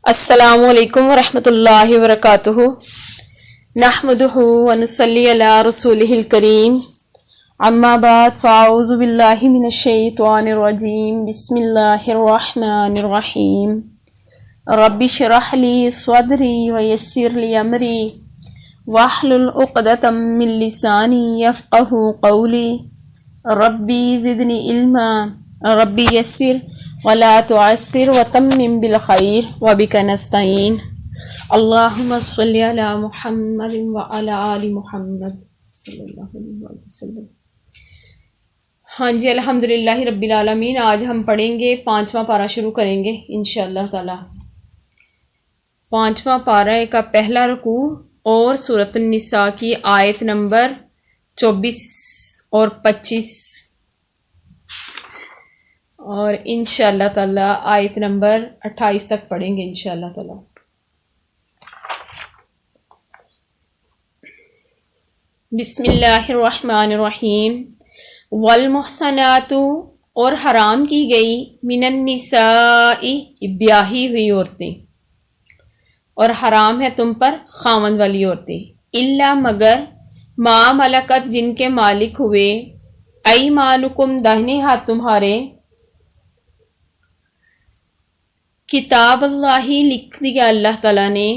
السلام علیکم ورحمۃ اللہ وبرکاتہ نحمدہ ونصلی علی رسولہ الکریم اما بعد فاعوذ باللہ من الشیطان الرجیم بسم اللہ الرحمن الرحیم رب اشرح لی صدری ویسر لی امری واحلل عقدۃ من لسانی یفقہوا قولی ربی زدنی علما ربی یسر ولا تعسر وتمم بالخیر وبک نستعین اللہم صلی علی محمد وعلی آل محمد صلی اللہ علیہ وسلم۔ ہاں جی، الحمدللہ رب العالمین۔ آج ہم پڑھیں گے 5واں پارہ شروع کریں گے انشاءاللہ تعالی۔ 5واں پارہ کا پہلا رکوع اور سورۃ النساء کی آیت نمبر 24 اور 25 اور انشاءاللہ تعالی آیت نمبر 28 تک پڑھیں گے انشاءاللہ تعالی۔ بسم اللہ الرحمن الرحیم۔ والمحصنات، اور حرام کی گئی، من النساء، بیاہی ہوئی عورتیں، اور حرام ہے تم پر خاوند والی عورتیں، الا مگر ما ملکت، جن کے مالک ہوئے، ایمانکم، داہنے ہاتھ تمہارے، کتاب اللہ، لکھ دیا اللہ تعالیٰ نے،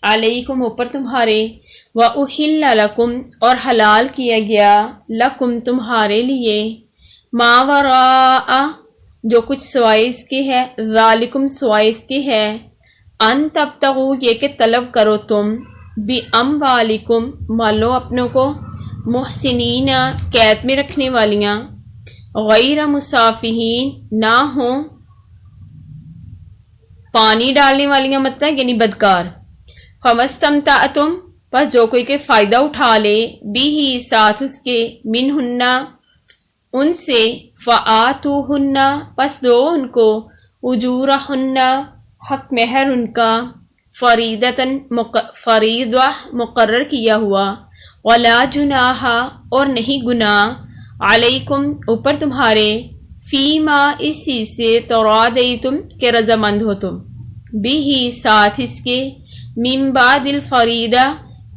علیکم، اوپر تمہارے، وَأُحِلَّ لَكُمْ، اور حلال کیا گیا، لکم، تمہارے لیے، ما وراء، جو کچھ سوائے اس کے ہے، ذالکم، سوائے اس کے ہے، ان تبتغوا، یہ کہ طلب کرو تم، بِأَمْوَالِكُمْ، مالو اپنوں کو، محسنین، قید میں رکھنے والیاں، غیر مسافحین، نہ ہوں پانی ڈالنے والیاں، مطلب یعنی بدکار، فَمَسْتَمْتَعْتُمْ، پس جو کوئی کے فائدہ اٹھا لے، بھی ساتھ اس کے، منہن، ان سے، فآتوہن، پس دو ان کو، اجورہن، حق مہر ان کا، فریدتاً، فریضہ مقرر کیا ہوا، ولا جناح، اور نہیں گناہ، علیکم، اوپر تمہارے، فیما، اس چیز سے، ترادیتم، کہ رضامند ہو تم، بھی ساتھ اس کے، من بعد الفریدہ،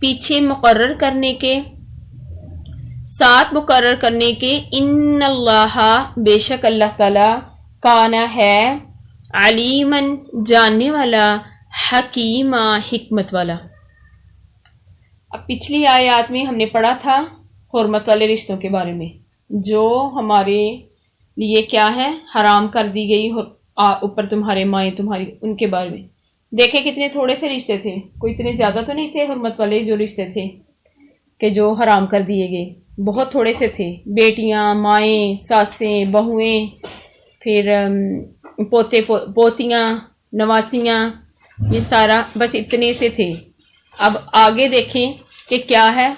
پیچھے مقرر کرنے کے، ساتھ مقرر کرنے کے، ان اللہ، بے شک اللہ تعالی، کانا ہے، علیماً، جاننے والا، حکیمہ، حکمت والا۔ اب پچھلی آیات میں ہم نے پڑھا تھا حرمت والے رشتوں کے بارے میں، جو ہمارے لیے کیا ہے، حرام کر دی گئی، اوپر تمہارے، مائیں تمہاری، ان کے بارے میں دیکھیں کتنے تھوڑے سے رشتے تھے، کوئی اتنے زیادہ تو نہیں تھے حرمت والے جو رشتے تھے کہ جو حرام کر دیے گئے، بہت تھوڑے سے تھے، بیٹیاں، مائیں، ساسیں، بہویں، پھر پوتے پوتیاں، نواسیاں، یہ سارا بس اتنے سے تھے۔ اب آگے دیکھیں کہ کیا ہے،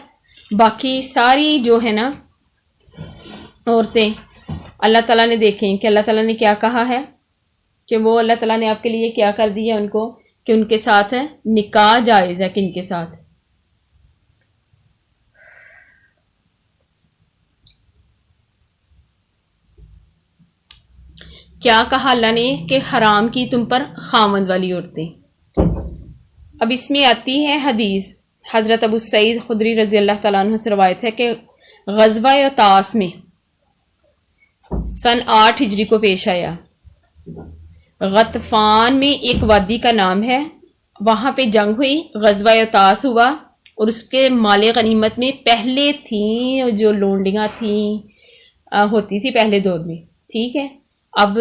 باقی ساری جو ہے نا عورتیں، اللہ تعالیٰ نے دیکھیں کہ اللہ تعالیٰ نے کیا کہا ہے، کہ وہ اللہ تعالیٰ نے آپ کے لیے کیا کر دیا ان کو، کہ ان کے ساتھ ہے نکاح جائز ہے، کن کے ساتھ، کیا کہا اللہ نے، کہ حرام کی تم پر خاوند والی عورتیں۔ اب اس میں آتی ہے حدیث، حضرت ابو سعید خدری رضی اللہ تعالیٰ عنہ سے روایت ہے کہ غزوہ طاس میں سن 8 ہجری کو پیش آیا، غطفان میں ایک وادی کا نام ہے، وہاں پہ جنگ ہوئی، غزوہ طاس ہوا، اور اس کے مال غنیمت میں پہلے تھیں جو لونڈیاں تھیں ہوتی تھی پہلے دور میں، ٹھیک ہے، اب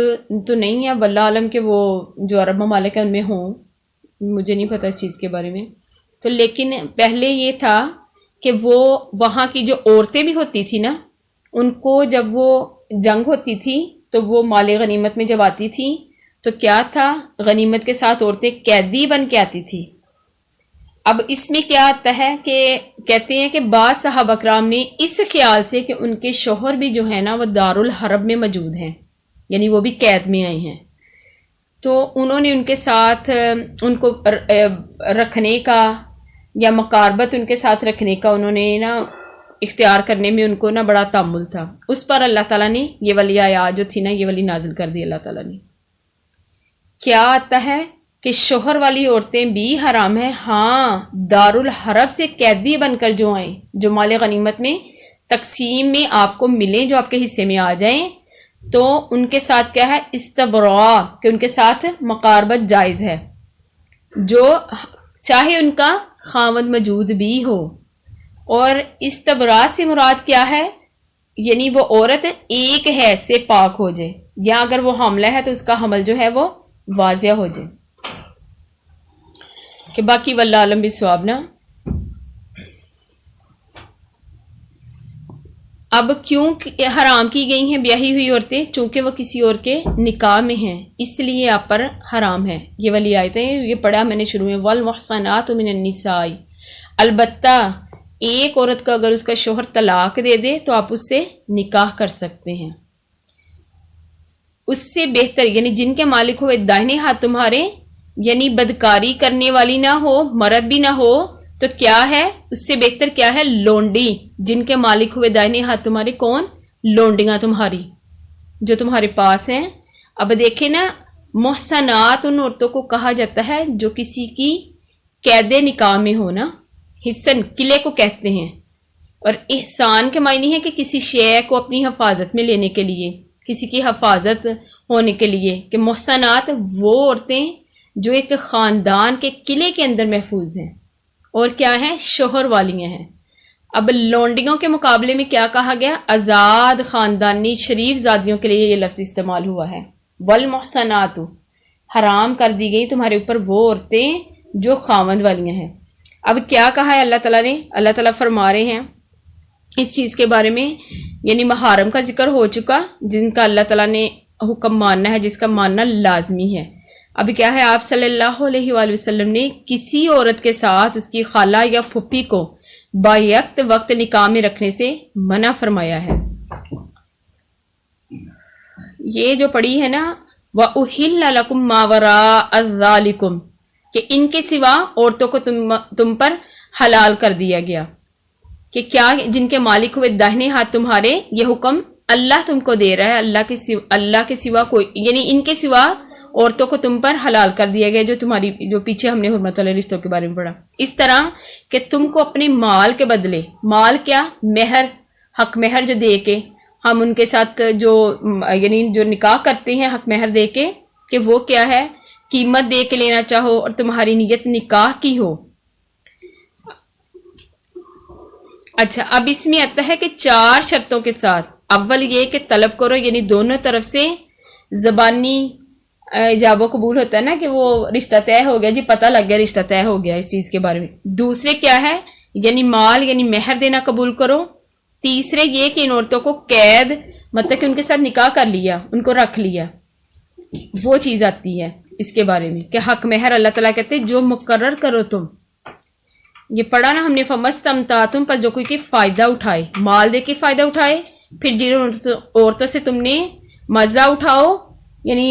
تو نہیں ہے، واللہ عالم کہ وہ جو عرب ممالک ہیں ان میں ہوں، مجھے نہیں پتہ اس چیز کے بارے میں، تو لیکن پہلے یہ تھا کہ وہ وہاں کی جو عورتیں بھی ہوتی تھی نا، ان کو جب وہ جنگ ہوتی تھی تو وہ مال غنیمت میں جب آتی تھی تو کیا تھا، غنیمت کے ساتھ عورتیں قیدی بن کے آتی تھی۔ اب اس میں کیا آتا ہے کہ کہتے ہیں کہ بعض صحابہ کرام نے اس خیال سے کہ ان کے شوہر بھی جو ہے نا وہ دارالحرب میں موجود ہیں، یعنی وہ بھی قید میں آئے ہیں، تو انہوں نے ان کے ساتھ ان کو رکھنے کا یا مقاربت ان کے ساتھ رکھنے کا انہوں نے نا اختیار کرنے میں ان کو نا بڑا تامل تھا، اس پر اللہ تعالیٰ نے یہ والی آیات جو تھی نا یہ والی نازل کر دی اللہ تعالیٰ نے۔ کیا آتا ہے کہ شوہر والی عورتیں بھی حرام ہیں، ہاں دارالحرب سے قیدی بن کر جو آئیں، جو مال غنیمت میں تقسیم میں آپ کو ملیں، جو آپ کے حصے میں آ جائیں، تو ان کے ساتھ کیا ہے استبراء، کہ ان کے ساتھ مقاربت جائز ہے، جو چاہے ان کا خاوند موجود بھی ہو۔ اور استبراء سے مراد کیا ہے؟ یعنی وہ عورت ایک حیض سے پاک ہو جائے، یا اگر وہ حاملہ ہے تو اس کا حمل جو ہے وہ واضح ہو جائے، کہ باقی واللہ عالم بالصواب نا۔ اب کیوں حرام کی گئی ہیں بیاہی ہوئی عورتیں؟ چونکہ وہ کسی اور کے نکاح میں ہیں، اس لیے آپ پر حرام ہے۔ یہ والی آیتیں یہ پڑھا میں نے شروع میں، والمحصنات من النساء، البتہ ایک عورت کا اگر اس کا شوہر طلاق دے دے تو آپ اس سے نکاح کر سکتے ہیں، اس سے بہتر یعنی جن کے مالک ہوئے داہنے ہاتھ تمہارے، یعنی بدکاری کرنے والی نہ ہو، مرد بھی نہ ہو، تو کیا ہے اس سے بہتر کیا ہے؟ لونڈی، جن کے مالک ہوئے داہنے ہاتھ تمہارے کون؟ لونڈیاں تمہاری جو تمہارے پاس ہیں۔ اب دیکھیں نا، محسنات ان عورتوں کو کہا جاتا ہے جو کسی کی قید نکاح میں ہو نا، حسن قلعے کو کہتے ہیں، اور احسان کے معنی ہے کہ کسی شے کو اپنی حفاظت میں لینے کے لیے، کسی کی حفاظت ہونے کے لیے، کہ محسنات وہ عورتیں جو ایک خاندان کے قلعے کے اندر محفوظ ہیں اور کیا ہیں؟ شوہر والیاں ہیں۔ اب لونڈیوں کے مقابلے میں کیا کہا گیا؟ آزاد خاندانی شریف زادیوں کے لیے یہ لفظ استعمال ہوا ہے، والمحسنات، حرام کر دی گئی تمہارے اوپر وہ عورتیں جو خاوند والیاں ہیں۔ اب کیا کہا ہے اللہ تعالیٰ نے؟ اللہ تعالیٰ فرما رہے ہیں اس چیز کے بارے میں، یعنی محارم کا ذکر ہو چکا، جن کا اللہ تعالیٰ نے حکم ماننا ہے، جس کا ماننا لازمی ہے۔ اب کیا ہے؟ آپ صلی اللہ علیہ وآلہ وسلم نے کسی عورت کے ساتھ اس کی خالہ یا پھپھی کو بایکت وقت نکاح میں رکھنے سے منع فرمایا ہے۔ یہ جو پڑھی ہے نا، وَأُحِلَّ لَكُم مَّا وَرَاءَ ذَلِكُمْ، کہ ان کے سوا عورتوں کو تم پر حلال کر دیا گیا، کہ کیا جن کے مالک ہوئے داہنے ہاتھ تمہارے، یہ حکم اللہ تم کو دے رہا ہے، اللہ کے سوا کوئی، یعنی ان کے سوا عورتوں کو تم پر حلال کر دیا گیا، جو پیچھے ہم نے حرمت والے رشتوں کے بارے میں پڑھا، اس طرح کہ تم کو اپنے مال کے بدلے، مال کیا؟ مہر، حق مہر جو دے کے ہم ان کے ساتھ جو یعنی جو نکاح کرتے ہیں حق مہر دے کے، کہ وہ کیا ہے؟ قیمت دے کے لینا چاہو اور تمہاری نیت نکاح کی ہو۔ اچھا، اب اس میں آتا ہے کہ 4 شرطوں کے ساتھ، اول یہ کہ طلب کرو، یعنی دونوں طرف سے زبانی ایجاب و قبول ہوتا ہے نا، کہ وہ رشتہ طے ہو گیا، جی پتہ لگ گیا رشتہ طے ہو گیا اس چیز کے بارے میں۔ دوسرے کیا ہے؟ یعنی مال یعنی مہر دینا قبول کرو۔ تیسرے یہ کہ ان عورتوں کو قید، مطلب کہ ان کے ساتھ نکاح کر لیا، ان کو رکھ لیا، وہ چیز آتی ہے اس کے بارے میں، کہ حق مہر اللہ تعالیٰ کہتے ہیں جو مقرر کرو تم۔ یہ پڑھا نا ہم نے، فَمَسْتَمْتَعْتُمْ، پر جو کوئی کہ فائدہ اٹھائے، مال دے کے فائدہ اٹھائے، پھر جن عورتوں سے تم نے مزہ اٹھاؤ، یعنی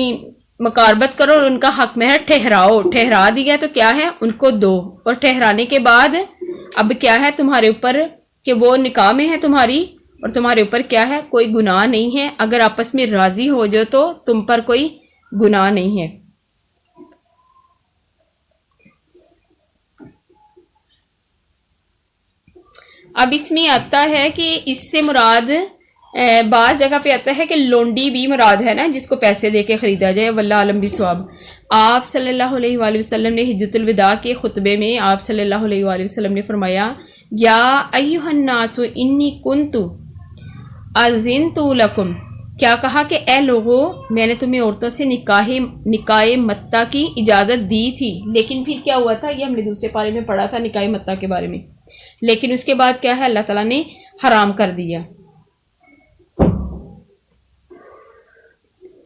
مقاربت کرو اور ان کا حق مہر ٹھہراؤ، ٹھہرا دیا تو کیا ہے؟ ان کو دو، اور ٹھہرانے کے بعد اب کیا ہے تمہارے اوپر؟ کہ وہ نکاح میں ہے تمہاری، اور تمہارے اوپر کیا ہے؟ کوئی گناہ نہیں ہے، اگر آپس میں راضی ہو جاؤ تو تم پر کوئی گناہ نہیں ہے۔ اب اس میں آتا ہے کہ اس سے مراد بعض جگہ پہ آتا ہے کہ لونڈی بھی مراد ہے نا، جس کو پیسے دے کے خریدا جائے، واللہ عالم بالصواب۔ آپ صلی اللہ علیہ وآلہ وسلم نے حجۃ الوداع کے خطبے میں آپ صلی اللہ علیہ وآلہ وسلم نے فرمایا، یا ایھا الناس انی کنت اذنت لکم، کیا کہا کہ اے لوگو میں نے تمہیں عورتوں سے نکاح متع کی اجازت دی تھی، لیکن پھر کیا ہوا تھا؟ یہ ہم نے دوسرے پارے میں پڑھا تھا نکاح متع کے بارے میں، لیکن اس کے بعد کیا ہے؟ اللہ تعالیٰ نے حرام کر دیا۔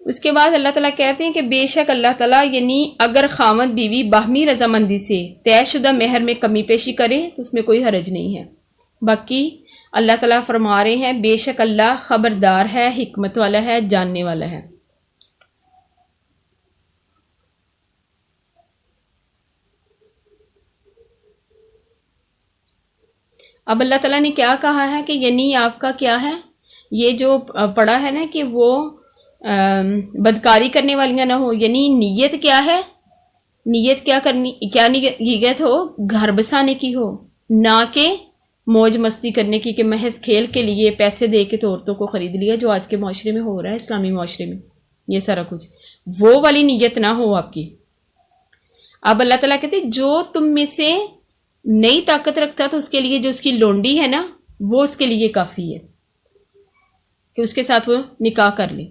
اس کے بعد اللہ تعالیٰ کہتے ہیں کہ بے شک اللہ تعالیٰ، یعنی اگر خاوند بیوی باہمی رضامندی سے طے شدہ مہر میں کمی پیشی کرے تو اس میں کوئی حرج نہیں ہے۔ باقی اللہ تعالیٰ فرما رہے ہیں بے شک اللہ خبردار ہے، حکمت والا ہے، جاننے والا ہے۔ اب اللہ تعالیٰ نے کیا کہا ہے کہ یعنی آپ کا کیا ہے؟ یہ جو پڑھا ہے نا کہ وہ بدکاری کرنے والیاں نہ ہو، یعنی نیت کیا ہے؟ نیت کیا نیت ہو؟ گھر بسانے کی ہو، نہ کہ موج مستی کرنے کی، کہ محض کھیل کے لیے پیسے دے کے تو عورتوں کو خرید لیا، جو آج کے معاشرے میں ہو رہا ہے، اسلامی معاشرے میں یہ سارا کچھ، وہ والی نیت نہ ہو آپ کی۔ اب اللہ تعالیٰ کہتے ہیں جو تم میں سے نئی طاقت رکھتا تو اس کے لیے جو اس کی لونڈی ہے نا، وہ اس کے لیے کافی ہے کہ اس کے ساتھ وہ نکاح کر لے۔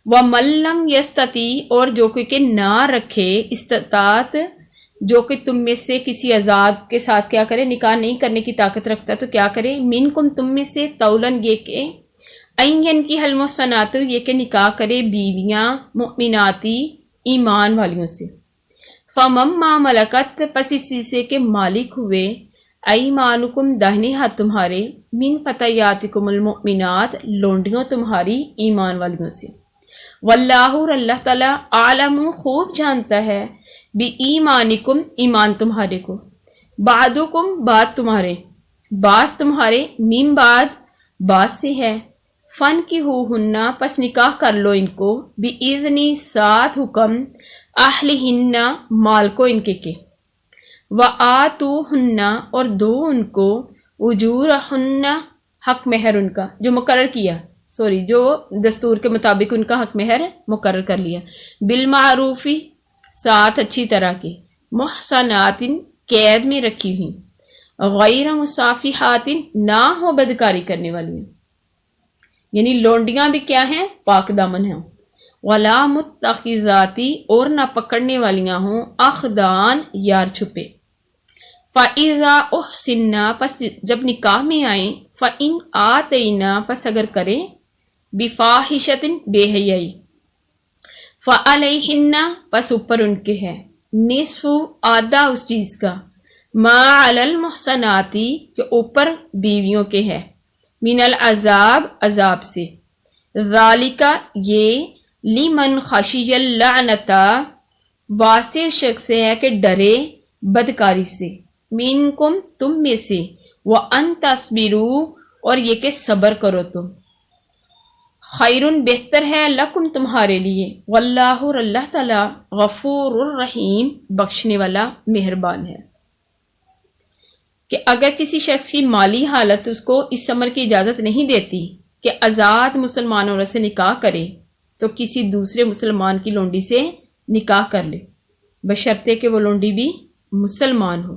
وَمَن لَّمْ يَسْتَطِعْ، اور جو کوئی کہ نہ رکھے استطاعت، جو کہ تم میں سے کسی آزاد کے ساتھ کیا کرے، نکاح نہیں کرنے کی طاقت رکھتا تو کیا کرے، منکم تم میں سے، طولن یہ کہ این کی المحصنات، یہ کہ نکاح کرے بیویاں مؤمناتی ایمان والیوں سے، فمم ما ملکت، پس اسی سے کہ مالک ہوئے، ایمانکم داہنے ہاتھ تمہارے، من فتیاتکم المؤمنات، لونڈیوں تمہاری ایمان والیوں سے، واللہ، اور اللہ تعالیٰ، عالم، خوب جانتا ہے، بی ایمانکم، ایمان تمہارے کو، بعدکم، بعد تمہارے، بعض تمہارے، من بعد، بعض سے ہے، فن کی ہننا، پس نکاح کر لو ان کو، بی اذنی، ساتھ حکم، اہلہن، مال کو ان کے، وآتوہن، اور دو ان کو، اجورہن، حق مہر ان کا، جو مقرر کیا، جو دستور کے مطابق ان کا حق مہر مقرر کر لیا، بالمعروفی، ساتھ اچھی طرح کے، محصنات، قید میں رکھی ہوئی، غیر مصافحات، نہ ہو بدکاری کرنے والی، یعنی لونڈیاں بھی کیا ہیں، پاک دامن ہیں، ولا متخذاتی، اور نہ پکڑنے والیاں ہوں، اخدان، یار چھپے، فَإِذَا أُحْسِنَّا، پس جب نکاح میں آئیں، فَإِنْ آتَيْنَا، پس اگر کریں، بِفَاحِشَةٍ، بے حیائی، فَعَلَيْهِنَّ، پس اوپر ان کے ہے، نصف، آدھا اس چیز کا، ما علی المحصنات، کہ اوپر بیویوں کے ہے، من العذاب، عذاب سے، ذالک، یہ، لمن خشی اللعنۃ، واسطے شخص ہے کہ ڈرے بدکاری سے، منکم، تم میں سے، وان تصبروا، اور یہ کہ صبر کرو تم، خیرن، بہتر ہے، لکم، تمہارے لیے، واللہ، اور اللہ تعالی، غفور الرحیم، بخشنے والا، مہربان ہے۔ کہ اگر کسی شخص کی مالی حالت اس کو اس عمل کی اجازت نہیں دیتی کہ آزاد مسلمان عورت سے نکاح کرے، تو کسی دوسرے مسلمان کی لونڈی سے نکاح کر لے، بشرطے کہ وہ لونڈی بھی مسلمان ہو۔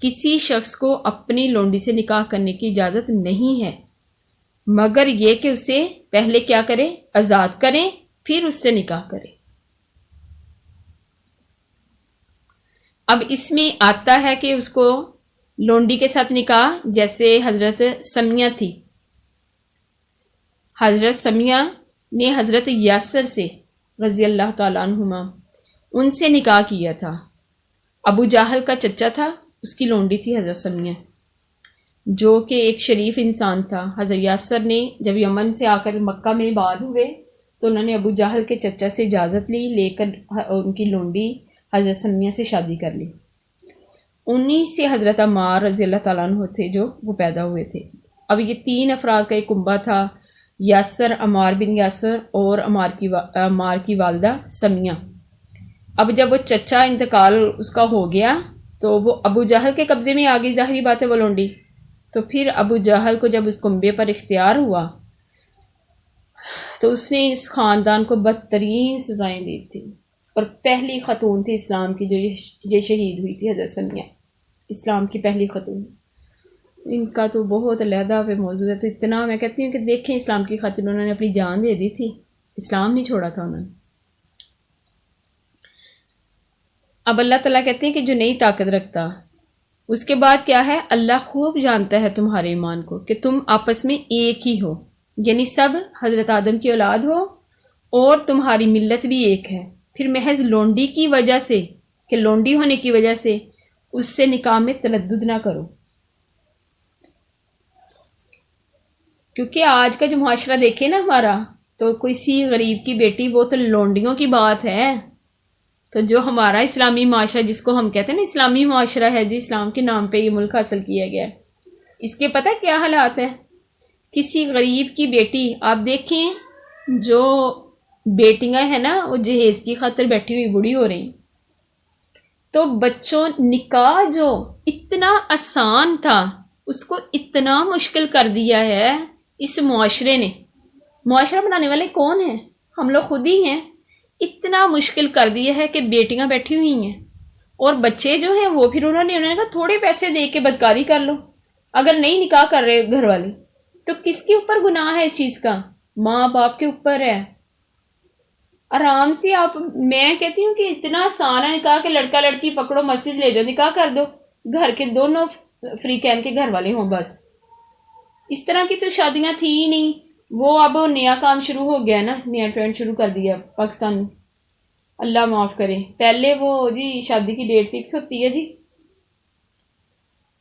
کسی شخص کو اپنی لونڈی سے نکاح کرنے کی اجازت نہیں ہے، مگر یہ کہ اسے پہلے کیا کرے، آزاد کریں، پھر اس سے نکاح کرے۔ اب اس میں آتا ہے کہ اس کو لونڈی کے ساتھ نکاح، جیسے حضرت سمیہ تھی، حضرت سمیہ نے حضرت یاسر سے رضی اللہ تعالیٰ عنہما ان سے نکاح کیا تھا۔ ابو جہل کا چچا تھا، اس کی لونڈی تھی حضرت سمیہ، جو کہ ایک شریف انسان تھا۔ حضرت یاسر نے جب یمن سے آ کر مکہ میں بعد ہوئے تو انہوں نے ابو جہل کے چچا سے اجازت لی، لے کر ان کی لونڈی حضرت سمیہ سے شادی کر لی۔ انہی سے حضرت عمار رضی اللہ تعالیٰ عنہ تھے جو وہ پیدا ہوئے تھے۔ اب یہ تین افراد کا ایک کنبہ تھا، یاسر، عمار بن یاسر اور عمار کی والدہ سمیہ۔ اب جب وہ چچا انتقال اس کا ہو گیا تو وہ ابو جہل کے قبضے میں آ گئی، ظاہری بات ہے وہ لونڈی، تو پھر ابو جہل کو جب اس کنبے پر اختیار ہوا تو اس نے اس خاندان کو بدترین سزائیں دی تھی، اور پہلی خاتون تھی اسلام کی جو یہ شہید ہوئی تھی، حضرت سمیہ اسلام کی پہلی خاتون۔ ان کا تو بہت علیحدہ پہ موضوع ہے، تو اتنا میں کہتی ہوں کہ دیکھیں اسلام کی خاطر انہوں نے اپنی جان دے دی تھی، اسلام نہیں چھوڑا تھا انہوں نے۔ اب اللہ تعالیٰ کہتے ہیں کہ جو نئی طاقت رکھتا، اس کے بعد کیا ہے، اللہ خوب جانتا ہے تمہارے ایمان کو، کہ تم آپس میں ایک ہی ہو، یعنی سب حضرت آدم کی اولاد ہو اور تمہاری ملت بھی ایک ہے، پھر محض لونڈی کی وجہ سے، کہ لونڈی ہونے کی وجہ سے اس سے نکاح میں تردد نہ کرو، کیونکہ آج کا جو معاشرہ دیکھے نا ہمارا، تو کوئی سی غریب کی بیٹی، وہ تو لونڈیوں کی بات ہے۔ تو جو ہمارا اسلامی معاشرہ جس کو ہم کہتے ہیں نا اسلامی معاشرہ ہے، جی اسلام کے نام پہ یہ ملک حاصل کیا گیا ہے، اس کے پتہ کیا حالات ہیں؟ کسی غریب کی بیٹی آپ دیکھیں، جو بیٹیاں ہیں نا وہ جہیز کی خاطر بیٹھی ہوئی بوڑھی ہو رہی، تو بچوں نکاح جو اتنا آسان تھا اس کو اتنا مشکل کر دیا ہے اس معاشرے نے. معاشرہ بنانے والے کون ہیں؟ ہم لوگ خود ہی ہیں. اتنا مشکل کر دیا ہے کہ بیٹیاں بیٹھی ہوئی ہیں اور بچے جو ہیں وہ پھر انہوں نے کہا تھوڑے پیسے دے کے بدکاری کر لو. اگر نہیں نکاح کر رہے گھر والے تو کس کے اوپر گناہ ہے اس چیز کا؟ ماں باپ کے اوپر ہے. آرام سے آپ، میں کہتی ہوں کہ اتنا آسان ہے نکاح کہ لڑکا لڑکی پکڑو مسجد لے جاؤ نکاح کر دو، گھر کے دونوں فری کہن کے گھر والے ہوں بس. اس طرح کی تو شادیاں تھی ہی نہیں. وہ اب نیا کام شروع ہو گیا نا، نیا ٹرینڈ شروع کر دیا پاکستان میں. اللہ معاف کرے. پہلے وہ جی شادی کی ڈیٹ فکس ہوتی ہے جی،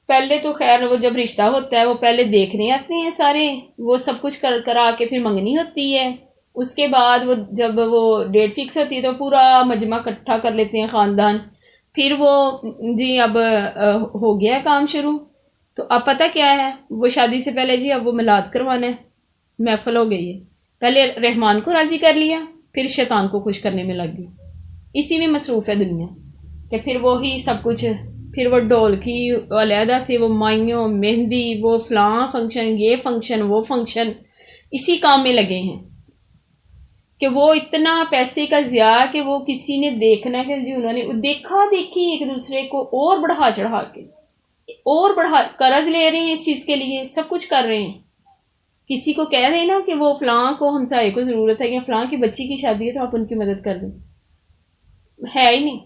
پہلے تو خیر وہ جب رشتہ ہوتا ہے وہ پہلے دیکھنے آتے ہیں سارے، وہ سب کچھ کرا کے پھر منگنی ہوتی ہے. اس کے بعد وہ جب وہ ڈیٹ فکس ہوتی ہے تو پورا مجمع اکٹھا کر لیتے ہیں خاندان. پھر وہ جی اب ہو گیا کام شروع. تو اب پتہ کیا ہے، وہ شادی سے پہلے جی اب وہ میلاد کروانا ہے. محفل ہو گئی ہے. پہلے رحمان کو راضی کر لیا، پھر شیطان کو خوش کرنے میں لگ گئی. اسی میں مصروف ہے دنیا کہ پھر وہی سب کچھ، پھر وہ ڈھولکی علیحدہ سے، وہ مائیوں مہندی، وہ فلاں فنکشن، یہ فنکشن وہ فنکشن، اسی کام میں لگے ہیں کہ وہ اتنا پیسے کا ضیاع کہ وہ کسی نے دیکھنا ہے کہ جی انہوں نے دیکھا دیکھی ایک دوسرے کو اور بڑھا چڑھا کے اور بڑھا قرض لے رہے ہیں اس چیز کے لیے، سب کچھ کر رہے ہیں. کسی کو کہہ رہے ہیں نا کہ وہ فلاں کو ہمسائے کو ضرورت ہے یا فلاں کی بچی کی شادی ہے تو آپ ان کی مدد کر دیں، ہے ہی نہیں.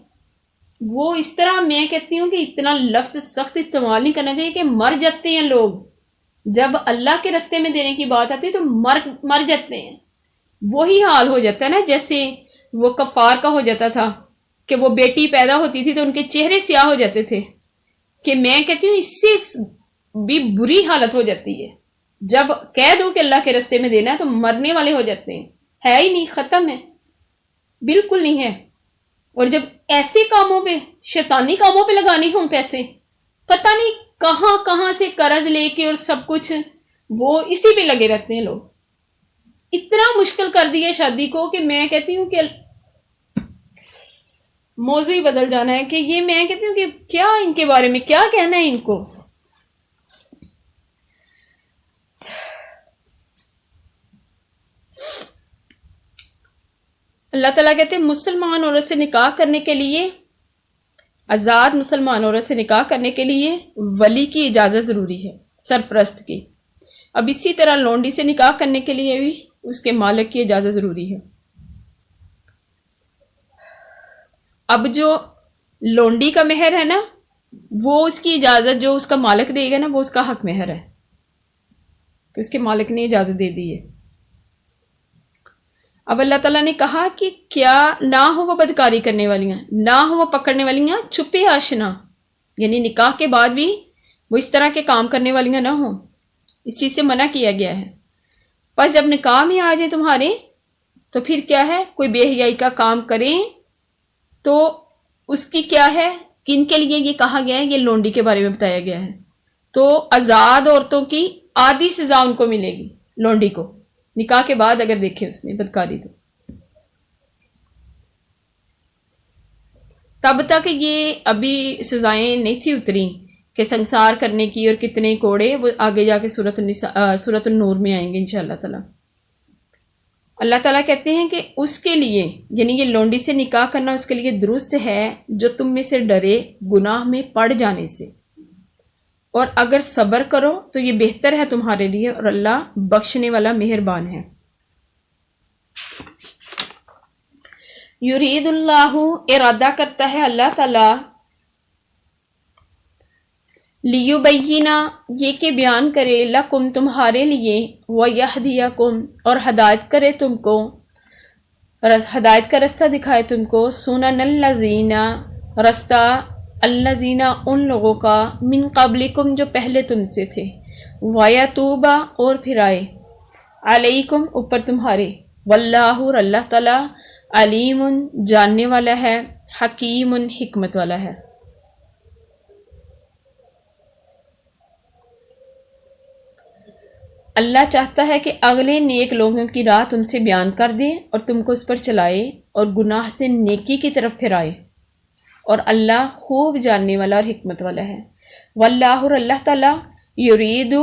وہ اس طرح میں کہتی ہوں کہ اتنا لفظ سخت استعمال نہیں کرنا چاہیے کہ مر جاتے ہیں لوگ. جب اللہ کے رستے میں دینے کی بات آتی ہے تو مر جاتے ہیں. وہی حال ہو جاتا ہے نا جیسے وہ کفار کا ہو جاتا تھا کہ وہ بیٹی پیدا ہوتی تھی تو ان کے چہرے سیاہ ہو جاتے تھے. کہ میں کہتی ہوں اس سے بھی بری حالت ہو جاتی ہے. جب کہہ دو کہ اللہ کے رستے میں دینا ہے تو مرنے والے ہو جاتے ہیں. ہے ہی نہیں، ختم ہے، بالکل نہیں ہے. اور جب ایسے کاموں پہ، شیطانی کاموں پہ لگانے ہوں پیسے، پتہ نہیں کہاں کہاں سے قرض لے کے اور سب کچھ، وہ اسی پہ لگے رہتے ہیں لوگ. اتنا مشکل کر دیا شادی کو کہ میں کہتی ہوں کہ موضوع ہی بدل جانا ہے. کہ یہ میں کہتی ہوں کہ کیا ان کے بارے میں کیا کہنا ہے ان کو. اللہ تعالیٰ کہتے ہیں مسلمان عورت سے نکاح کرنے کے لیے، آزاد مسلمان عورت سے نکاح کرنے کے لیے ولی کی اجازت ضروری ہے، سرپرست کی. اب اسی طرح لونڈی سے نکاح کرنے کے لیے بھی اس کے مالک کی اجازت ضروری ہے. اب جو لونڈی کا مہر ہے نا، وہ اس کی اجازت جو اس کا مالک دے گا نا، وہ اس کا حق مہر ہے کہ اس کے مالک نے اجازت دے دی ہے. اب اللہ تعالیٰ نے کہا کہ کیا نہ ہو وہ بدکاری کرنے والیاں، نہ ہو وہ پکڑنے والیاں چھپے آشنا، یعنی نکاح کے بعد بھی وہ اس طرح کے کام کرنے والیاں نہ ہوں. اس چیز سے منع کیا گیا ہے. بس جب نکاح میں آ جائے تمہارے تو پھر کیا ہے، کوئی بے حیائی کا کام کریں تو اس کی کیا ہے، کن کے لیے یہ کہا گیا ہے، یہ لونڈی کے بارے میں بتایا گیا ہے. تو آزاد عورتوں کی آدھی سزا ان کو ملے گی، لونڈی کو نکاح کے بعد اگر دیکھیں اس میں بدکاری تو. تب تک یہ ابھی سزائیں نہیں تھی اتری کہ سنسار کرنے کی، اور کتنے کوڑے وہ آگے جا کے سورۃ النور میں آئیں گے انشاءاللہ تعالی. اللہ تعالیٰ کہتے ہیں کہ اس کے لیے، یعنی یہ لونڈی سے نکاح کرنا اس کے لیے درست ہے جو تم میں سے ڈرے گناہ میں پڑ جانے سے، اور اگر صبر کرو تو یہ بہتر ہے تمہارے لیے، اور اللہ بخشنے والا مہربان ہے. یرید اللہ، ارادہ کرتا ہے اللہ تعالیٰ، لیبینا، یہ کہ بیان کرے، لکم تمہارے لیے، ویہدیکم، اور ہدایت کرے تم کو، ہدایت کا رستہ دکھائے تم کو، سنن الذین، رستہ الذین ان لوگوں کا، من قبلکم جو پہلے تم سے تھے، ویتوبا، اور پھر آئے، علیکم اوپر تمہارے، واللہ، اور اللہ تعالی، علیم جاننے والا ہے، حکیم حکمت والا ہے. اللہ چاہتا ہے کہ اگلے نیک لوگوں کی راہ تم سے بیان کر دے اور تم کو اس پر چلائے اور گناہ سے نیکی کی طرف پھرائے. اور اللہ خوب جاننے والا اور حکمت والا ہے۔ واللہ، اور اللہ تعالیٰ، یرید،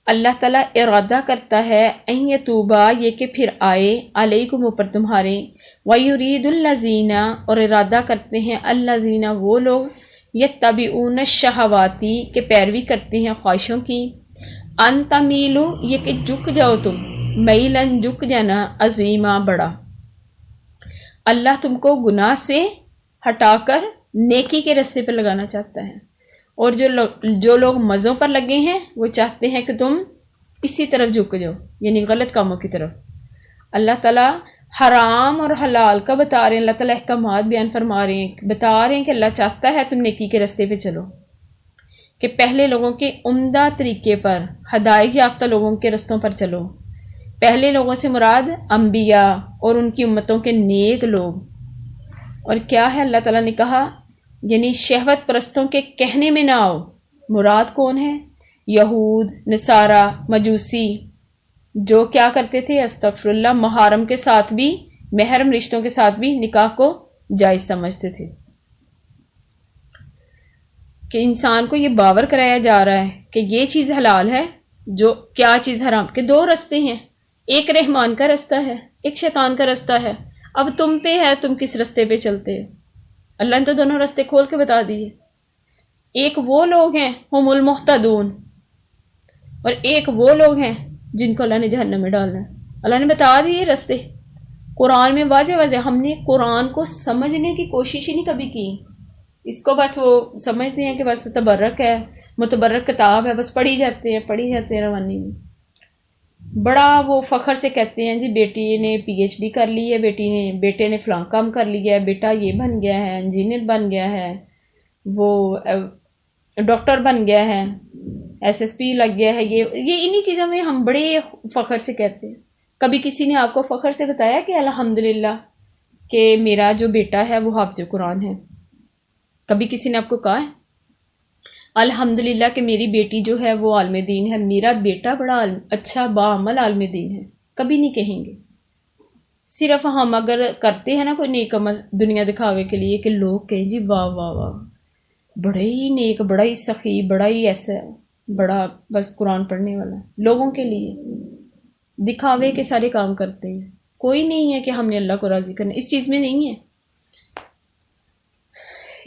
اللہ تعالیٰ ارادہ کرتا ہے، ان یتوبا، یہ کہ پھر آئے، علیکم، اوپر تمہارے، ویرید الذین، اور ارادہ کرتے ہیں الذین، وہ لوگ، یتبعون الشہواتی، کہ پیروی کرتے ہیں خواہشوں کی، ان تمیلو، یہ کہ جھک جاؤ تم، میلن، جھک جانا، عظیما، بڑا۔ اللہ تم کو گناہ سے ہٹا کر نیکی کے راستے پر لگانا چاہتا ہے، اور جو لوگ مزوں پر لگے ہیں وہ چاہتے ہیں کہ تم اسی طرف جھک جاؤ، یعنی غلط کاموں کی طرف۔ اللہ تعالیٰ حرام اور حلال کا بتا رہے ہیں، اللہ تعالیٰ احکامات بیان فرما رہے ہیں، بتا رہے ہیں کہ اللہ چاہتا ہے تم نیکی کے راستے پہ چلو، کہ پہلے لوگوں کے عمدہ طریقے پر، ہدایت یافتہ لوگوں کے رستوں پر چلو۔ پہلے لوگوں سے مراد انبیاء اور ان کی امتوں کے نیک لوگ۔ اور کیا ہے اللہ تعالیٰ نے کہا، یعنی شہوت پرستوں کے کہنے میں نہ آؤ۔ مراد کون ہے؟ یہود، نصارہ، مجوسی، جو کیا کرتے تھے، استغفر اللہ، محارم کے ساتھ بھی، محرم رشتوں کے ساتھ بھی نکاح کو جائز سمجھتے تھے۔ کہ انسان کو یہ باور کرایا جا رہا ہے کہ یہ چیز حلال ہے، جو کیا چیز حرام، کہ دو رستے ہیں، ایک رحمان کا رستہ ہے، ایک شیطان کا رستہ ہے، اب تم پہ ہے تم کس رستے پہ چلتے ہو۔ اللہ نے تو دونوں رستے کھول کے بتا دیے۔ ایک وہ لوگ ہیں ہم المحتدون، اور ایک وہ لوگ ہیں جن کو اللہ نے جہنم میں ڈالنا ہے۔ اللہ نے بتا دیے رستے قرآن میں واضح واضح۔ ہم نے قرآن کو سمجھنے کی کوشش ہی نہیں کبھی کی، اس کو بس وہ سمجھتے ہیں کہ بس تبرک ہے، متبرک کتاب ہے، بس پڑھی جاتے ہیں روانی میں۔ بڑا وہ فخر سے کہتے ہیں جی بیٹی نے پی ایچ ڈی کر لی ہے، بیٹے نے فلاں کام کر لیا ہے، بیٹا یہ بن گیا ہے، انجینئر بن گیا ہے، وہ ڈاکٹر بن گیا ہے، ایس ایس پی لگ گیا ہے۔ یہ انہی چیزوں میں ہم بڑے فخر سے کہتے ہیں۔ کبھی کسی نے آپ کو فخر سے بتایا کہ الحمدللہ کہ میرا جو بیٹا ہے وہ حافظ قرآن ہے؟ کبھی کسی نے آپ کو کہا ہے الحمدللہ کہ میری بیٹی جو ہے وہ عالم دین ہے، میرا بیٹا بڑا اچھا باعمل عالم دین ہے؟ کبھی نہیں کہیں گے۔ صرف ہم اگر کرتے ہیں نا کوئی نیک عمل دنیا دکھاوے کے لیے کہ لوگ کہیں جی واہ واہ واہ، بڑا ہی نیک، بڑا ہی سخی، بڑا ہی ایسا، بڑا بس قرآن پڑھنے والا، لوگوں کے لیے دکھاوے کے سارے کام کرتے ہیں۔ کوئی نہیں ہے کہ ہم نے اللہ کو راضی کرنا، اس چیز میں نہیں ہے۔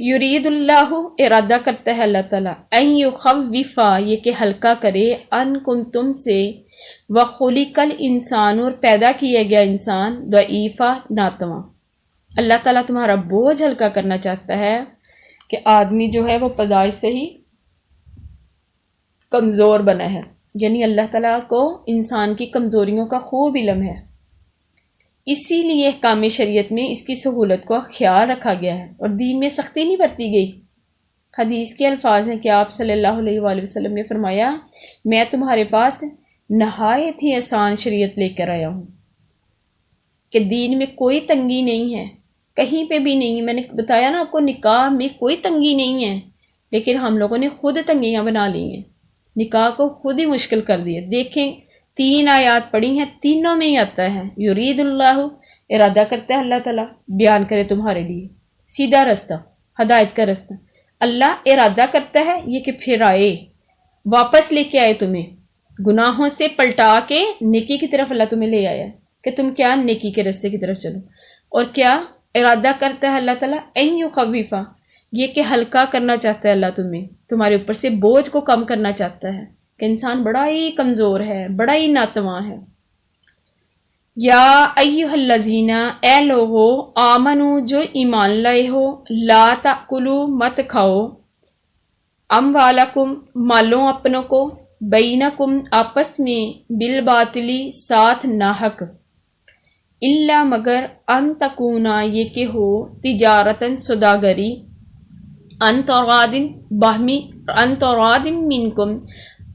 یرید اللہ، ارادہ کرتا ہے اللہ تعالیٰ، ان یخوفا، یہ کہ ہلکا کرے، انکم، تم سے، وخلق الانسان، اور پیدا کیا گیا انسان، ضعیفا، ناتواں۔ اللہ تعالیٰ تمہارا بوجھ ہلکا کرنا چاہتا ہے کہ آدمی جو ہے وہ پیدائش سے ہی کمزور بنا ہے، یعنی اللہ تعالیٰ کو انسان کی کمزوریوں کا خوب علم ہے، اسی لیے احکام شریعت میں اس کی سہولت کو خیال رکھا گیا ہے اور دین میں سختی نہیں برتی گئی۔ حدیث کے الفاظ ہیں کہ آپ صلی اللہ علیہ وآلہ وسلم نے فرمایا، میں تمہارے پاس نہایت ہی آسان شریعت لے کر آیا ہوں، کہ دین میں کوئی تنگی نہیں ہے، کہیں پہ بھی نہیں ہے۔ میں نے بتایا نا آپ کو، نکاح میں کوئی تنگی نہیں ہے، لیکن ہم لوگوں نے خود تنگیاں بنا لی ہیں، نکاح کو خود ہی مشکل کر دیا۔ دیکھیں 3 آیات پڑھی ہیں، تینوں میں ہی آتا ہے یرید اللہ، ارادہ کرتا ہے اللہ تعالیٰ بیان کرے تمہارے لیے سیدھا رستہ، ہدایت کا رستہ۔ اللہ ارادہ کرتا ہے یہ کہ پھر آئے، واپس لے کے آئے تمہیں، گناہوں سے پلٹا کے نیکی کی طرف اللہ تمہیں لے آیا کہ تم کیا نیکی کے رستے کی طرف چلو۔ اور کیا ارادہ کرتا ہے اللہ تعالیٰ، این یخوفا، یہ کہ ہلکا کرنا چاہتا ہے اللہ تمہیں، تمہارے اوپر سے بوجھ کو کم کرنا چاہتا ہے کہ انسان بڑا ہی کمزور ہے، بڑا ہی ناتواں ہے۔ یا ایھا الذین، اے لوگو، آمنو، جو ایمان لائے ہو، لا تاکلوا، مت کھاؤ، اموالکم، مالوں اپنوں کو، بینکم، آپس میں، بالباطلی، ساتھ ناحق، الا، مگر، ان تکونا، یہ کہ ہو، تجارتاً، سوداگری، ان تراد منکم،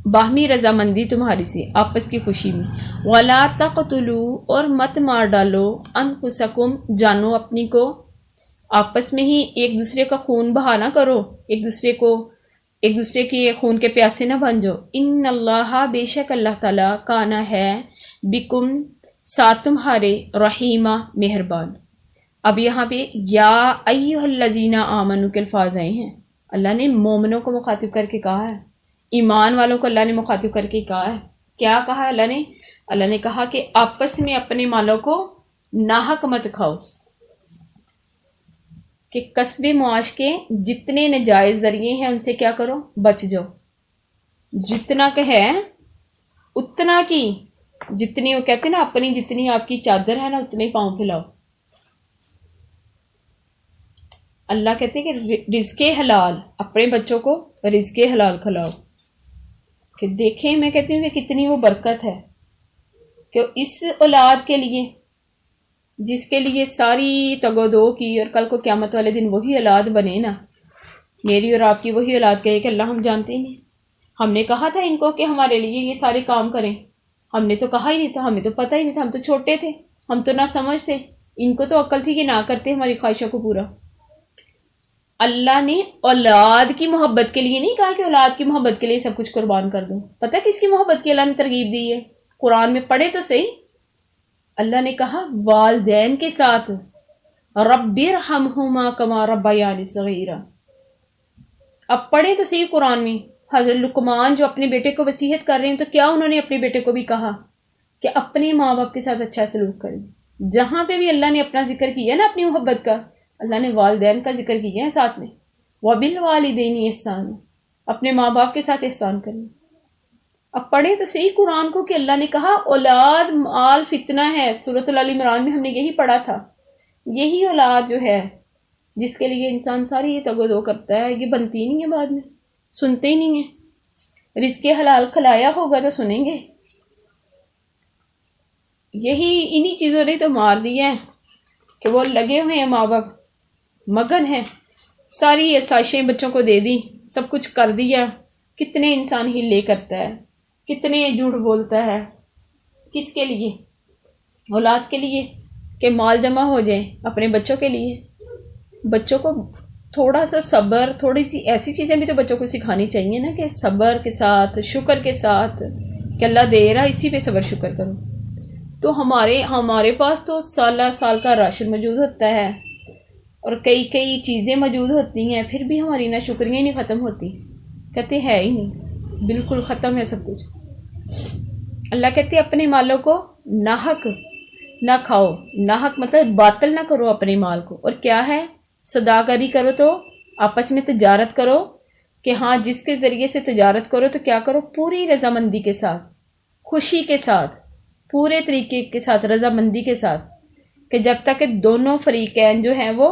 باہمی رضامندی تمہاری سے، آپس کی خوشی میں، ولا تقتلوا، اور مت مار ڈالو، انفسکم، جانو اپنی کو، آپس میں ہی ایک دوسرے کا خون بہا نہ کرو، ایک دوسرے کے خون کے پیاسے نہ بن جاؤ۔ ان اللہ، بے شک اللہ تعالیٰ، کانا ہے، بکم، ساتھ تمہارے، رحیمہ، مہربان۔ اب یہاں پہ یا ایھا الذین آمنوا کے الفاظ آئے ہیں، اللہ نے مومنوں کو مخاطب کر کے کہا ہے، ایمان والوں کو اللہ نے مخاطب کر کے کہا ہے. کیا کہا ہے اللہ نے کہا کہ آپس میں اپنے مالوں کو ناحق مت کھاؤ، کہ کسب معاش کے جتنے ناجائز ذریعے ہیں ان سے کیا کرو، بچ جاؤ. جتنا کہ ہے اتنا کی، جتنی وہ کہتے ہیں نا اپنی جتنی آپ کی چادر ہے نا اتنے پاؤں پھیلاؤ. اللہ کہتے ہیں کہ رزق حلال، اپنے بچوں کو رزق حلال کھلاؤ. کہ دیکھیں میں کہتی ہوں کہ کتنی وہ برکت ہے کہ اس اولاد کے لیے جس کے لیے ساری تگ و دو کی، اور کل کو قیامت والے دن وہی اولاد بنے نا، میری اور آپ کی وہی اولاد کہے کہ اللہ ہم جانتے ہی نہیں، ہم نے کہا تھا ان کو کہ ہمارے لیے یہ سارے کام کریں، ہم نے تو کہا ہی نہیں تھا، ہمیں تو پتہ ہی نہیں تھا، ہم تو چھوٹے تھے، ہم تو نہ سمجھ تھے، ان کو تو عقل تھی کہ نہ کرتے ہماری خواہشوں کو پورا. اللہ نے اولاد کی محبت کے لیے نہیں کہا کہ اولاد کی محبت کے لیے سب کچھ قربان کر دوں. پتہ کس کی محبت کی اللہ نے ترغیب دی ہے؟ قرآن میں پڑھے تو صحیح. اللہ نے کہا والدین کے ساتھ رب ارحمہما کما ربیانی صغیرا. اب پڑھے تو صحیح قرآن میں حضرت لقمان جو اپنے بیٹے کو وصیت کر رہے ہیں، تو کیا انہوں نے اپنے بیٹے کو بھی کہا کہ اپنے ماں باپ کے ساتھ اچھا سلوک کریں. جہاں پہ بھی اللہ نے اپنا ذکر کیا نا اپنی محبت کا، اللہ نے والدین کا ذکر کیا ہے ساتھ میں. وَبِالْوَالِدَيْنِ احسان، اپنے ماں باپ کے ساتھ احسان کریں. اب پڑھیں تو صحیح قرآن کو کہ اللہ نے کہا اولاد مال فتنہ ہے. سورۃ ال عمران میں ہم نے یہی پڑھا تھا. یہی اولاد جو ہے جس کے لیے انسان ساری یہ تگ و دو کرتا ہے، یہ بنتی نہیں ہے، بعد میں سنتے ہی نہیں ہیں. رزق حلال کھلایا ہوگا تو سنیں گے. یہی انہی چیزوں نے تو مار دیا ہے کہ وہ لگے ہوئے ہیں، ماں باپ مگن ہیں، ساری آسائشیں بچوں کو دے دی، سب کچھ کر دیا. کتنے انسان ہیلے کرتا ہے، کتنے جھوٹ بولتا ہے، کس کے لیے؟ اولاد کے لیے کہ مال جمع ہو جائے. اپنے بچوں کے لیے بچوں کو تھوڑا سا صبر، تھوڑی سی ایسی چیزیں بھی تو بچوں کو سکھانی چاہیے نا، کہ صبر کے ساتھ، شکر کے ساتھ، کہ اللہ دے رہا اسی پہ صبر شکر کرو. تو ہمارے پاس تو سالہ سال کا راشن موجود ہوتا ہے اور کئی چیزیں موجود ہوتی ہیں، پھر بھی ہماری نہ شکریاں نہیں ختم ہوتی. کہتے ہے ہی نہیں، بالکل ختم ہے سب کچھ. اللہ کہتے اپنے مالوں کو ناحق نہ کھاؤ. ناحق مطلب باطل نہ کرو اپنے مال کو. اور کیا ہے؟ صداقاری کرو تو آپس میں تجارت کرو، کہ ہاں جس کے ذریعے سے تجارت کرو تو کیا کرو، پوری رضامندی کے ساتھ، خوشی کے ساتھ، پورے طریقے کے ساتھ، رضامندی کے ساتھ، کہ جب تک کہ دونوں فریقین جو ہیں وہ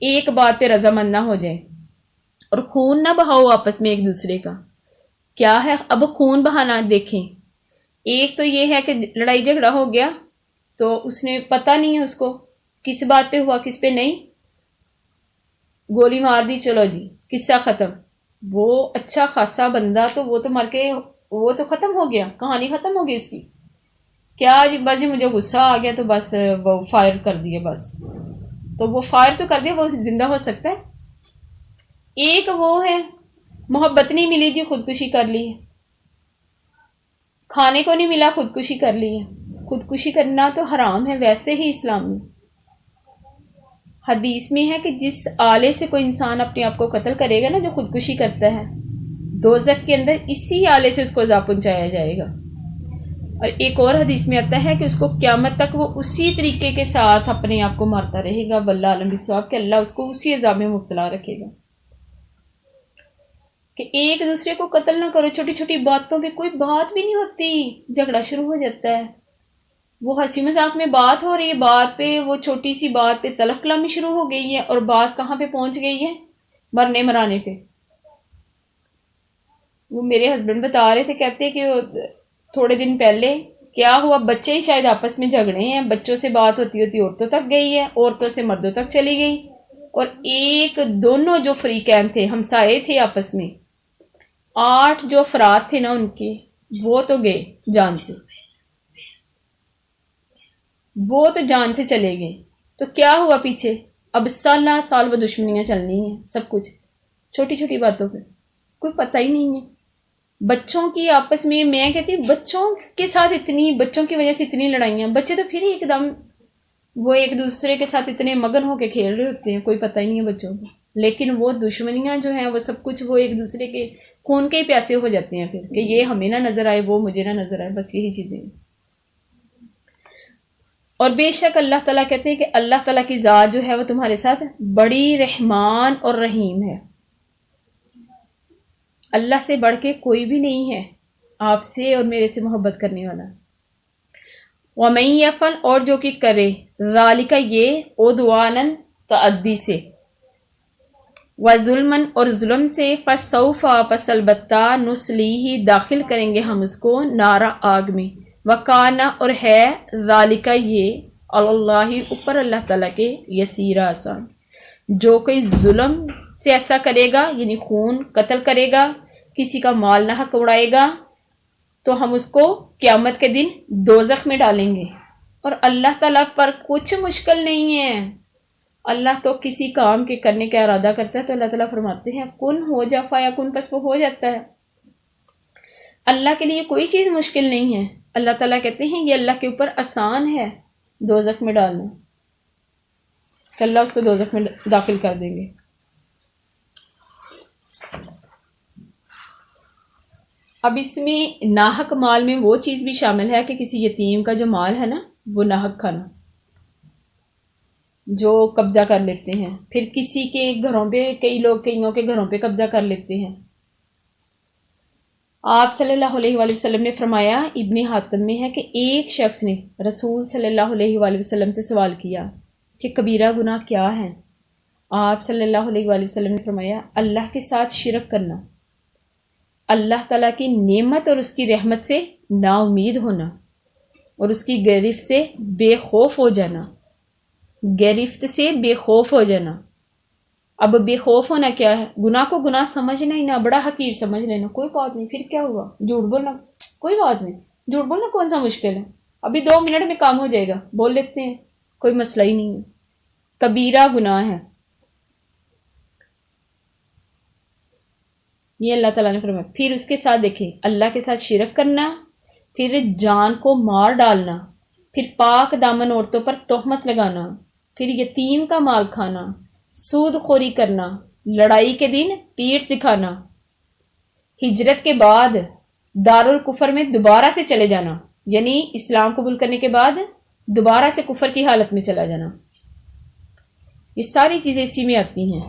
ایک بات پہ رضامند نہ ہو جائیں. اور خون نہ بہاؤ آپس میں ایک دوسرے کا. کیا ہے اب خون بہانا؟ دیکھیں، ایک تو یہ ہے کہ لڑائی جھگڑا ہو گیا تو اس نے پتہ نہیں ہے اس کو کس بات پہ ہوا کس پہ نہیں، گولی مار دی، چلو جی قصہ ختم. وہ اچھا خاصا بندہ تو وہ تو مر کے وہ تو ختم ہو گیا، کہانی ختم ہو گئی اس کی. کیا جی بس جی مجھے غصہ آ گیا تو بس وہ فائر کر دیا، بس تو وہ فائر تو کر دیا، وہ زندہ ہو سکتا ہے. ایک وہ ہے محبت نہیں ملی جی خودکشی کر لی، کھانے کو نہیں ملا خودکشی کر لی ہے. خودکشی کرنا تو حرام ہے ویسے ہی اسلام میں. حدیث میں ہے کہ جس آلے سے کوئی انسان اپنے آپ کو قتل کرے گا نا، جو خودکشی کرتا ہے، دوزخ کے اندر اسی آلے سے اس کو عذاب پہنچایا جائے گا. اور ایک اور حدیث میں آتا ہے کہ اس کو قیامت تک وہ اسی طریقے کے ساتھ اپنے آپ کو مارتا رہے گا. واللہ عالم بالصواب، کہ اللہ اس کو اسی عذاب میں مبتلا رکھے گا. کہ ایک دوسرے کو قتل نہ کرو. چھوٹی چھوٹی باتوں پہ کوئی بات بھی نہیں ہوتی، جھگڑا شروع ہو جاتا ہے. وہ ہنسی مذاق میں بات ہو رہی ہے، بات پہ وہ چھوٹی سی بات پہ تلخ کلامی شروع ہو گئی ہے، اور بات کہاں پہ پہنچ گئی ہے؟ مرنے مرانے پہ. وہ میرے ہسبینڈ بتا رہے تھے، کہتے کہ تھوڑے دن پہلے کیا ہوا، بچے ہی شاید آپس میں جھگڑے ہیں، بچوں سے بات ہوتی ہوتی عورتوں تک گئی ہے، عورتوں سے مردوں تک چلی گئی. اور ایک دونوں جو فریقین تھے، ہمسائے تھے آپس میں، 8 جو افراد تھے نا ان کے، وہ تو گئے جان سے، وہ تو جان سے چلے گئے. تو کیا ہوا پیچھے؟ اب سالہ سال وہ دشمنیاں چلنی ہیں، سب کچھ چھوٹی چھوٹی باتوں پہ کوئی پتہ ہی نہیں ہے. بچوں کی آپس میں کہتی ہوں بچوں کے ساتھ اتنی، بچوں کی وجہ سے اتنی لڑائیاں. بچے تو پھر ہی ایک دم وہ ایک دوسرے کے ساتھ اتنے مگن ہو کے کھیل رہے ہوتے ہیں، کوئی پتہ ہی نہیں ہے بچوں کو، لیکن وہ دشمنیاں جو ہیں وہ سب کچھ وہ ایک دوسرے کے خون کے ہی پیاسے ہو جاتے ہیں پھر، کہ یہ ہمیں نہ نظر آئے، وہ مجھے نہ نظر آئے، بس یہی چیزیں ہیں۔ اور بے شک اللہ تعالیٰ کہتے ہیں کہ اللہ تعالیٰ کی ذات جو ہے وہ تمہارے ساتھ بڑی رحمان اور رحیم ہے۔ اللہ سے بڑھ کے کوئی بھی نہیں ہے آپ سے اور میرے سے محبت کرنے والا۔ وَمَن يَفْعَلْ اور جو کہ کرے ذَلِكَ یہ عُدْوَانًا تعدی سے، وَظُلْمًا اور ظلم سے، فَسَوْفَ پس البتہ نُصْلِيهِ داخل کریں گے ہم اس کو نارا آگ میں، وَكَانَ اور ہے ذَلِكَ یہ اللہ اوپر اللہ تعالیٰ کے یسیرا آسان۔ جو کوئی ظلم سے ایسا کرے گا یعنی خون قتل کرے گا، کسی کا مال نہ حق اڑائے گا، تو ہم اس کو قیامت کے دن دوزخ میں ڈالیں گے، اور اللہ تعالیٰ پر کچھ مشکل نہیں ہے۔ اللہ تو کسی کام کے کرنے کا ارادہ کرتا ہے تو اللہ تعالیٰ فرماتے ہیں کن ہو جا فایا کن، پس وہ ہو جاتا ہے۔ اللہ کے لیے کوئی چیز مشکل نہیں ہے۔ اللہ تعالیٰ کہتے ہیں یہ اللہ کے اوپر آسان ہے دوزخ میں ڈالنا، کہ اللہ اس کو دوزخ میں داخل کر دیں گے۔ اب اس میں ناحق مال میں وہ چیز بھی شامل ہے کہ کسی یتیم کا جو مال ہے نا وہ ناحق کھانا، جو قبضہ کر لیتے ہیں، پھر کسی کے گھروں پہ کئیوں کے گھروں پہ قبضہ کر لیتے ہیں۔ آپ صلی اللہ علیہ وآلہ وسلم نے فرمایا، ابن حاتم میں ہے کہ ایک شخص نے رسول صلی اللہ علیہ وآلہ وسلم سے سوال کیا کہ کبیرہ گناہ کیا ہے؟ آپ صلی اللہ علیہ وآلہ وسلم نے فرمایا اللہ کے ساتھ شرک کرنا، اللہ تعالیٰ کی نعمت اور اس کی رحمت سے نا امید ہونا، اور اس کی گرفت سے بے خوف ہو جانا۔ گرفت سے بے خوف ہو جانا، اب بے خوف ہونا کیا ہے؟ گناہ کو گناہ سمجھنا ہی نہ، بڑا حقیر سمجھ لینا، کوئی بات نہیں، پھر کیا ہوا؟ جھوٹ بولنا کوئی بات نہیں، جھوٹ بولنا کون سا مشکل ہے، ابھی 2 منٹ میں کام ہو جائے گا، بول لیتے ہیں، کوئی مسئلہ ہی نہیں ہے۔ کبیرہ گناہ ہے یہ، اللہ تعالیٰ نے فرمایا۔ پھر اس کے ساتھ دیکھیں اللہ کے ساتھ شرک کرنا، پھر جان کو مار ڈالنا، پھر پاک دامن عورتوں پر تہمت لگانا، پھر یتیم کا مال کھانا، سود خوری کرنا، لڑائی کے دن پیٹھ دکھانا، ہجرت کے بعد دارالکفر میں دوبارہ سے چلے جانا، یعنی اسلام قبول کرنے کے بعد دوبارہ سے کفر کی حالت میں چلا جانا، یہ ساری چیزیں اسی میں آتی ہیں۔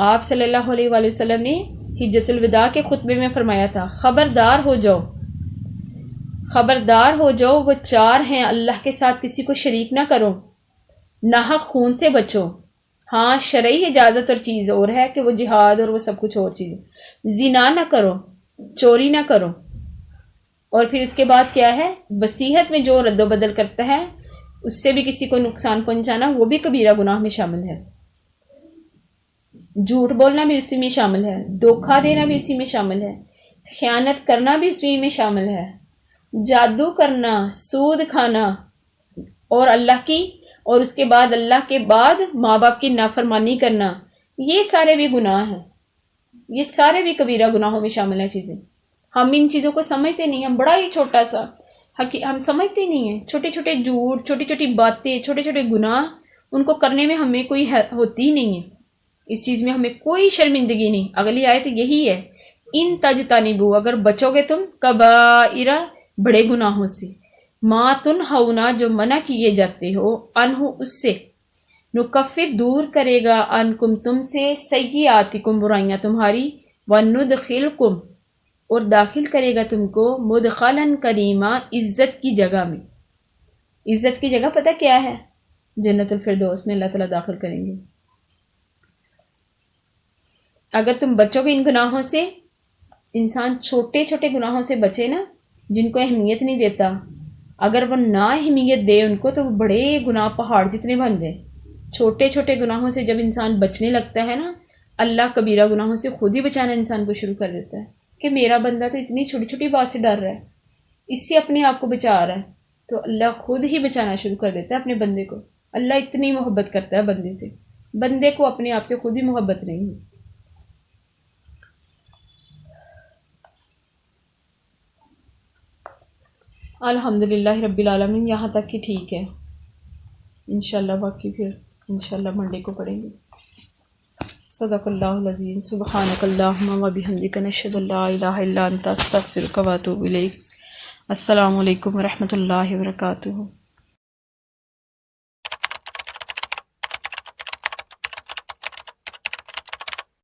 آپ صلی اللہ علیہ وآلہ وسلم نے حجۃ الوداع کے خطبے میں فرمایا تھا خبردار ہو جاؤ، خبردار ہو جاؤ، وہ 4 ہیں، اللہ کے ساتھ کسی کو شریک نہ کرو، ناحق خون سے بچو، ہاں شرعی اجازت اور چیز اور ہے کہ وہ جہاد اور وہ سب کچھ اور چیز، زنا نہ کرو، چوری نہ کرو، اور پھر اس کے بعد کیا ہے؟ وصیت میں جو رد و بدل کرتا ہے اس سے بھی کسی کو نقصان پہنچانا، وہ بھی کبیرہ گناہ میں شامل ہے۔ جھوٹ بولنا بھی اسی میں شامل ہے، دھوکہ دینا بھی اسی میں شامل ہے، خیانت کرنا بھی اسی میں شامل ہے، جادو کرنا، سود کھانا، اور اللہ کی اور اس کے بعد اللہ کے بعد ماں باپ کی نافرمانی کرنا، یہ سارے بھی گناہ ہیں، یہ سارے بھی کبیرہ گناہوں میں شامل ہیں چیزیں۔ ہم ان چیزوں کو سمجھتے نہیں، ہم بڑا ہی چھوٹا سا ہم سمجھتے نہیں ہیں، چھوٹے چھوٹے جھوٹ، چھوٹی چھوٹی باتیں، چھوٹے چھوٹے گناہ، ان کو کرنے میں ہمیں کوئی ہوتی نہیں ہے، اس چیز میں ہمیں کوئی شرمندگی نہیں۔ اگلی آیت یہی ہے، ان تجتنبو اگر بچو گے تم کبائر بڑے گناہوں سے، ما تنہونا جو منع کیے جاتے ہو، انہو اس سے، نکفر دور کرے گا، انکم تم سے، سیئاتکم برائیاں تمہاری، وندخلکم اور داخل کرے گا تم کو، مدخلاً کریما عزت کی جگہ میں۔ عزت کی جگہ پتہ کیا ہے؟ جنت الفردوس میں اللہ تعالیٰ داخل کریں گے۔ اگر تم بچو گے ان گناہوں سے، انسان چھوٹے چھوٹے گناہوں سے بچے نا، جن کو اہمیت نہیں دیتا، اگر وہ نا اہمیت دے ان کو تو وہ بڑے گناہ پہاڑ جتنے بن جائیں۔ چھوٹے چھوٹے گناہوں سے جب انسان بچنے لگتا ہے نا، اللہ کبیرہ گناہوں سے خود ہی بچانا انسان کو شروع کر دیتا ہے، کہ میرا بندہ تو اتنی چھوٹی چھوٹی بات سے ڈر رہا ہے، اس سے اپنے آپ کو بچا رہا ہے، تو اللہ خود ہی بچانا شروع کر دیتا ہے اپنے بندے کو۔ اللہ اتنی محبت کرتا ہے بندے سے، بندے کو اپنے آپ سے خود ہی محبت نہیں ہے۔ الحمدللہ رب العالمین، یہاں تک کہ ٹھیک ہے۔ انشاءاللہ باقی پھر انشاءاللہ منڈے کو پڑھیں گے. صدق اللہ العظیم. سبحانک اللہم و بحمدک نشہد ان لا الہ الا انت استغفرک و اتوب الیک. السلام علیکم ورحمۃ اللہ وبرکاتہ.